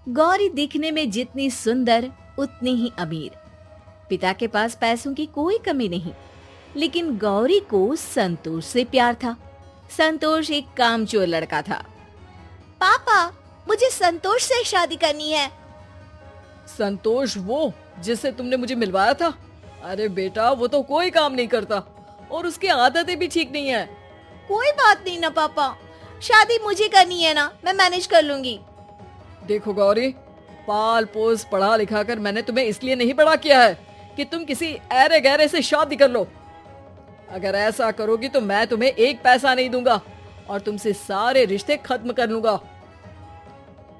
गौरी दिखने में जितनी सुंदर उतनी ही अमीर। पिता के पास पैसों की कोई कमी नहीं, लेकिन गौरी को संतोष से प्यार था। संतोष एक कामचोर लड़का था। पापा, मुझे संतोष से शादी करनी है। संतोष वो जिससे तुमने मुझे मिलवाया था? अरे बेटा, वो तो कोई काम नहीं करता और उसकी आदतें भी ठीक नहीं है। कोई बात नहीं ना पापा, शादी मुझे करनी है ना, मैं मैनेज कर लूंगी। देखो गौरी, पाल पोस पढ़ा लिखा कर मैंने तुम्हें इसलिए नहीं बड़ा किया है कि तुम किसी ऐरे गहरे से शादी कर लो। अगर ऐसा करोगी तो मैं तुम्हें एक पैसा नहीं दूंगा और तुमसे सारे रिश्ते खत्म कर लूंगा।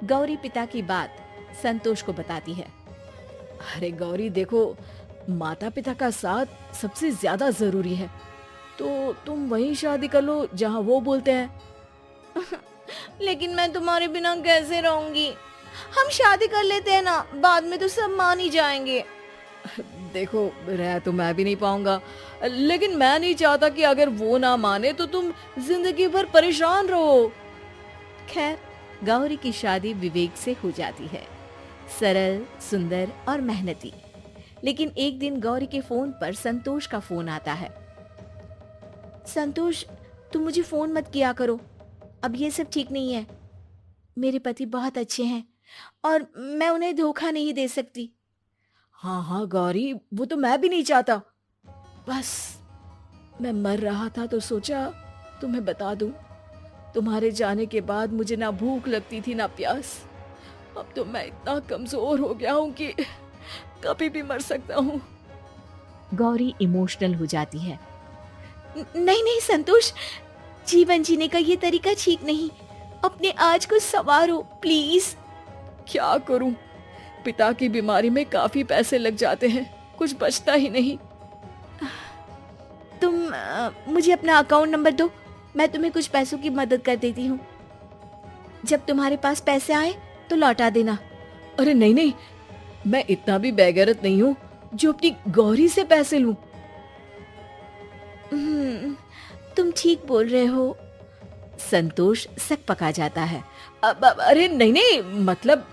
गौरी पिता की बात संतोष को बताती है। अरे गौरी देखो, माता पिता का साथ सबसे ज्यादा जरूरी है, तो तुम वही शादी कर लो जहां वो बोलते हैं। लेकिन मैं तुम्हारे बिना कैसे रहूंगी? हम शादी कर लेते हैं ना, बाद में तो सब मान ही जाएंगे। देखो, रह तो मैं भी नहीं पाऊंगा, लेकिन मैं नहीं चाहता कि अगर वो ना माने तो तुम जिंदगी भर परेशान रहो। खैर, गौरी की शादी विवेक से हो जाती है, सरल, सुंदर और मेहनती। लेकिन एक दिन गौरी के फोन पर संतोष का फोन आता है। संतोष, तुम मुझे फोन मत किया करो, अब ये सब ठीक नहीं है। मेरे पति बहुत अच्छे हैं और मैं उन्हें धोखा नहीं दे सकती। हाँ हाँ गौरी, वो तो मैं भी नहीं चाहता। बस मैं मर रहा था तो सोचा तुम्हें बता दूं। तुम्हारे जाने के बाद मुझे ना भूख लगती थी ना प्यास। अब तो मैं इतना कमजोर हो गया हूं कि कभी भी मर सकता हूं। गौरी इमोशनल हो जाती है। नहीं नहीं संतोष, जीवन जीने का ये तरीका ठीक नहीं। अपने आज को संवारो प्लीज। क्या करूं, पिता की बीमारी में काफी पैसे लग जाते हैं, कुछ बचता ही नहीं। तुम मुझे अपना अकाउंट नंबर दो, मैं तुम्हें कुछ पैसों की मदद कर देती हूँ। जब तुम्हारे पास पैसे आए तो लौटा देना। अरे नहीं नहीं, मैं इतना भी बेगैरत नहीं हूँ जो अपनी गौरी से पैसे लूं। तुम ठीक बोल रहे हो। संतोष सक पका जाता है। अरे नहीं नहीं, मतलब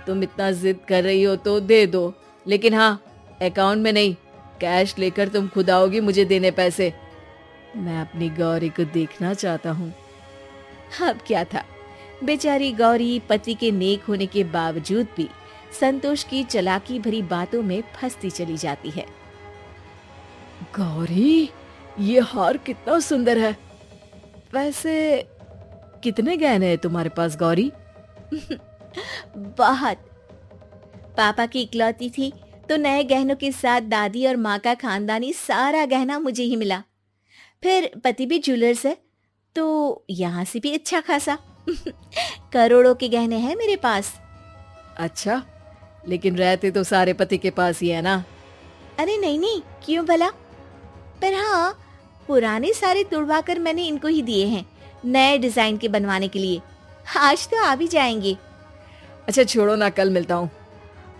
तुम इतना जिद कर रही हो तो दे दो, लेकिन हाँ, अकाउंट में नहीं, कैश लेकर तुम खुद आओगी मुझे देने पैसे। मैं अपनी गौरी को देखना चाहता हूँ। अब क्या था, बेचारी गौरी पति के नेक होने के बावजूद भी संतोष की चालाकी भरी बातों में फंसती चली जाती है। गौरी, ये हार कितना सुंदर है। वैसे कितने गहने हैं तुम्हारे पास गौरी? बहुत। पापा की इकलौती थी तो नए गहनों के साथ दादी और माँ का खानदानी सारा गहना मुझे ही मिला। फिर पति भी ज्वेलर्स है तो यहाँ से भी अच्छा खासा। करोड़ों के गहने हैं मेरे पास। अच्छा, लेकिन रहते तो सारे पति के पास ही है ना? अरे नहीं नहीं, क्यों भला? पर हाँ, पुराने सारे तुड़वा कर मैंने इनको ही दिए हैं, नए डिजाइन के बनवाने के लिए। आज तो आ भी जाएंगे। अच्छा छोड़ो ना, कल मिलता हूँ।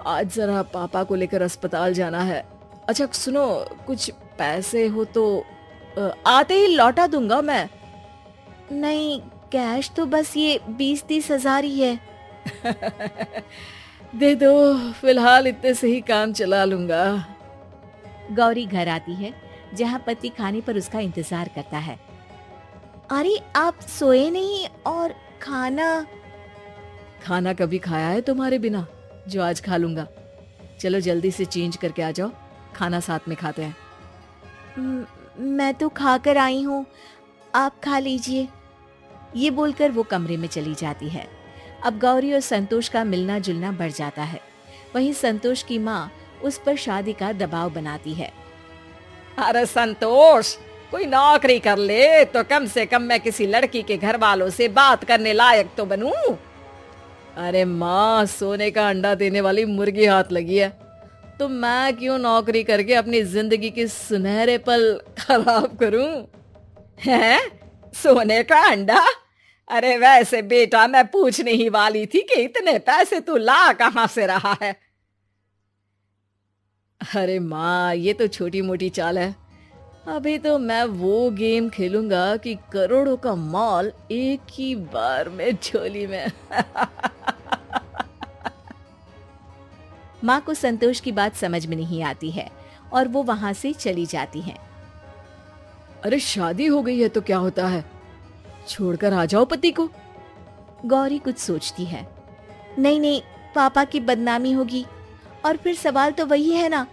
आज जरा पापा को लेकर अस्पताल जाना है। अच्छा सुनो, कुछ पैसे हो तो आते ही लौटा दूंगा मैं। नहीं, कैश तो बस ये 20-30 हजार ही है। दे दो, फिलहाल इतने से ही काम चला लूंगा। गौरी घर आती है जहाँ पति खाने पर उसका इंतजार करता है। अरे आप सोए नहीं और खाना कभी खाया है तुम्हारे बिना जो आज खा लूंगा? चलो जल्दी से चेंज करके आ जाओ, खाना साथ में खाते हैं। मैं तो खाकर आई हूँ, आप खा लीजिए। ये बोलकर वो कमरे में चली जाती है। अब गौरी और संतोष का मिलना जुलना बढ़ जाता है। वहीं संतोष की माँ उस पर शादी का दबाव बनाती है। अरे संतोष, कोई नौकरी कर ले तो कम से कम मैं किसी लड़की के घर वालों से बात करने लायक तो बनूं। अरे माँ, सोने का अंडा देने वाली मुर्गी हाथ लगी है, तो मैं क्यों नौकरी करके अपनी जिंदगी के सुनहरे पल खराब करूं? हैं? सोने का अंडा? अरे वैसे बेटा, मैं पूछने ही वाली थी कि इतने पैसे तू ला कहां से रहा है। अरे माँ, ये तो छोटी मोटी चाल है, अभी तो मैं वो गेम खेलूंगा कि करोड़ों का माल एक ही बार में झोली में। माँ को संतोष की बात समझ में नहीं आती है और वो वहां से चली जाती हैं। अरे शादी हो गई है तो क्या होता है, छोड़कर आ जाओ पति को। गौरी कुछ सोचती है। नहीं नहीं, पापा की बदनामी होगी और फिर सवाल तो वही है ना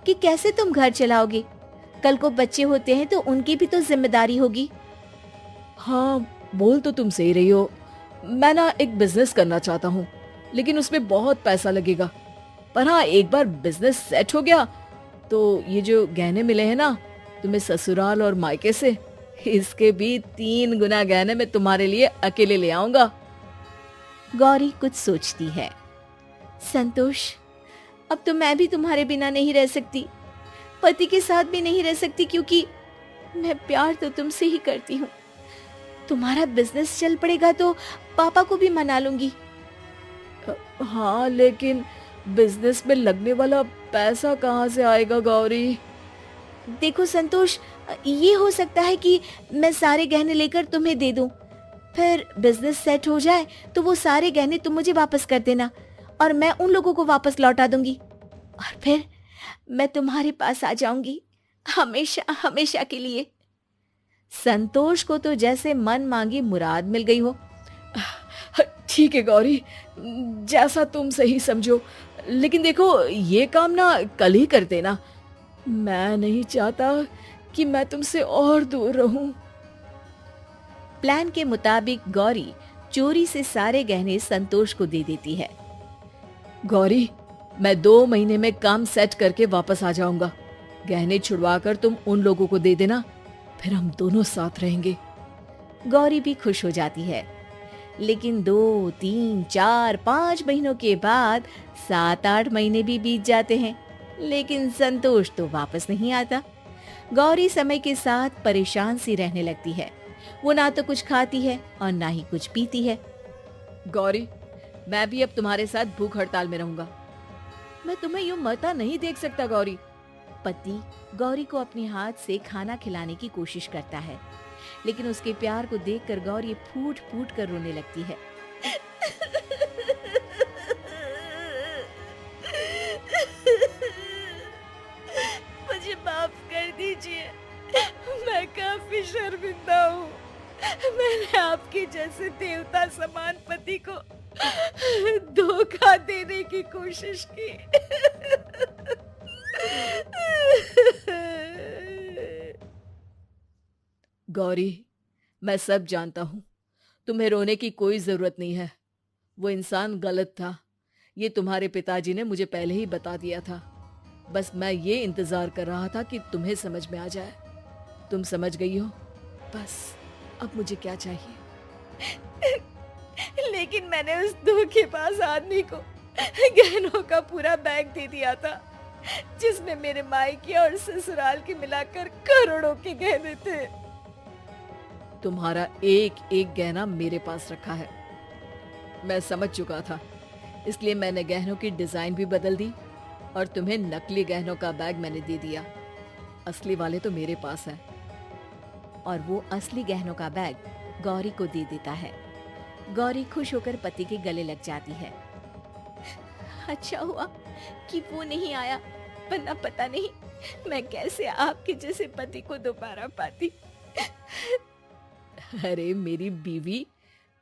कि कैसे तुम घर चलाओगे। कल को बच्चे होते हैं तो उनकी भी तो जिम्मेदारी होगी। हाँ, बोल तो तुम सही रही हो। मैं ना एक बिजनेस करना चाहता हूँ, लेकिन उसमें बहुत पैसा लगेगा। पर हाँ, एक बार बिजनेस सेट हो गया तो ये जो गहने मिले हैं ना तुम्हें ससुराल और मायके से, इसके भी 3 गुना गहने मैं तुम्हारे लिए अकेले ले आऊंगा। गौरी कुछ सोचती है। संतोष, अब तो मैं भी तुम्हारे बिना नहीं रह सकती, पति के साथ भी नहीं रह सकती, क्योंकि मैं प्यार तो तुमसे ही करती हूँ। तुम्हारा बिजनेस चल पड़ेगा तो पापा को भी मना लूंगी। हाँ, लेकिन बिजनेस में लगने वाला पैसा कहाँ से आएगा गौरी? देखो संतोष, ये हो सकता है कि मैं सारे गहने लेकर तुम्हें दे दूं। फिर बिजनेस सेट हो जाए तो वो सारे गहने तुम मुझे वापस कर देना और मैं उन लोगों को वापस लौटा दूंगी और फिर मैं तुम्हारे पास आ जाऊंगी, हमेशा हमेशा के लिए। संतोष को तो जैसे मन मांगी मुराद मिल गई हो। ठीक है गौरी, जैसा तुम सही समझो, लेकिन देखो ये काम ना कल ही कर देना। मैं नहीं चाहता कि मैं तुमसे और दूर रहूं। प्लान के मुताबिक गौरी चोरी से सारे गहने संतोष को दे देती है। गौरी, मैं 2 महीने में काम सेट करके वापस आ जाऊंगा। गहने छुड़वा कर तुम उन लोगों को दे देना, फिर हम दोनों साथ रहेंगे। गौरी भी खुश हो जाती है। लेकिन 2, 3, 4, 5 महीनों के बाद 7-8 महीने भी बीत जाते हैं, लेकिन संतोष तो वापस नहीं आता। गौरी समय के साथ परेशान सी रहने लगती है। वो ना तो कुछ खाती है और ना ही कुछ पीती है। गौरी, मैं भी अब तुम्हारे साथ भूख हड़ताल में रहूंगा। मैं तुम्हें यूं मरता नहीं देख सकता गौरी। पति गौरी को अपने हाथ से खाना खिलाने की कोशिश करता है, लेकिन उसके प्यार को देखकर गौरी फूट फूट कर रोने लगती है। मुझे माफ कर दीजिए, मैं काफी शर्मिंदा हूँ। मैंने आपके जैसे देवता समान पति को धोखा देने की कोशिश की। गौरी, मैं सब जानता हूँ, तुम्हें रोने की कोई जरूरत नहीं है। वो इंसान गलत था, ये तुम्हारे पिताजी ने मुझे पहले ही बता दिया था। बस मैं ये इंतजार कर रहा था कि तुम्हें समझ में आ जाए। तुम समझ गई हो, बस अब मुझे क्या चाहिए? लेकिन मैंने उस धोखेबाज आदमी को गहनों का पूरा बैग दे दिया था, जिसमें मेरे मायके और ससुराल के मिलाकर करोड़ों के गहने थे। तुम्हारा एक एक गहना मेरे पास रखा है। मैं समझ चुका था, इसलिए मैंने गहनों की डिजाइन भी बदल दी और तुम्हें नकली गहनों का बैग मैंने दे दिया। असली वाले तो मेरे पास है। और वो असली गहनों का बैग गौरी को दे देता है। गौरी खुश होकर पति के गले लग जाती है। अच्छा हुआ कि वो नहीं आया, वरना पता नहीं मैं कैसे आपके जैसे पति को दोबारा पाती। अरे मेरी बीवी,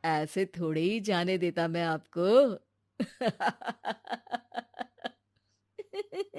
ऐसे थोड़े ही जाने देता मैं आपको।